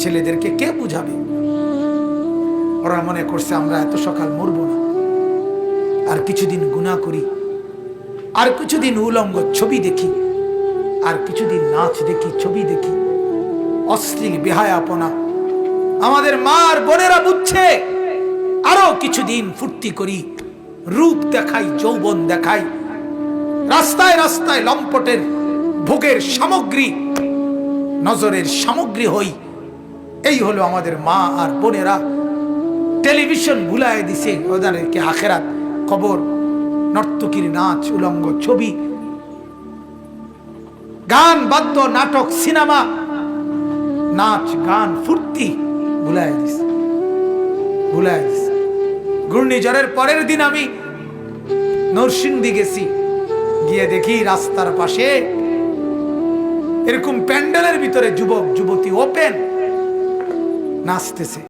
ছেলেদেরকে কে বুঝাবে? ওরা মনে করছে আমরা এত সকাল মরব না, আর কিছুদিন গুনাহ করি, আর কিছুদিন উলঙ্গ ছবি দেখি, আর কিছুদিন নাচ দেখি, ছবি দেখি, অশ্লীল বেহায়াপনা। আমাদের মা আর বোনেরা বুঝছে আরো কিছুদিন ফুর্তি করি, রূপ দেখাই, যৌবন দেখাই, রাস্তায় রাস্তায় লম্পটের ভোগের সামগ্রী, নজরের সামগ্রী হই। এই হলো আমাদের মা আর বোনেরা। টেলিভিশন ভুলায় দিছে ওদেরকে আখেরাত, কবর, নর্তকীর নাচ, উলঙ্গ ছবি, গান, বাদ্য, নাটক, সিনেমা, নাচ, গান, ফুর্তি ভুলায় দিছে, ভুলায় দিছে। ঘূর্ণিঝড়ের পরের দিন আমি নরসিংদী গেছি, গিয়ে দেখি রাস্তার পাশে এরকম প্যান্ডেলের ভিতরে যুবক যুবতী ওপেন নাচতেছে।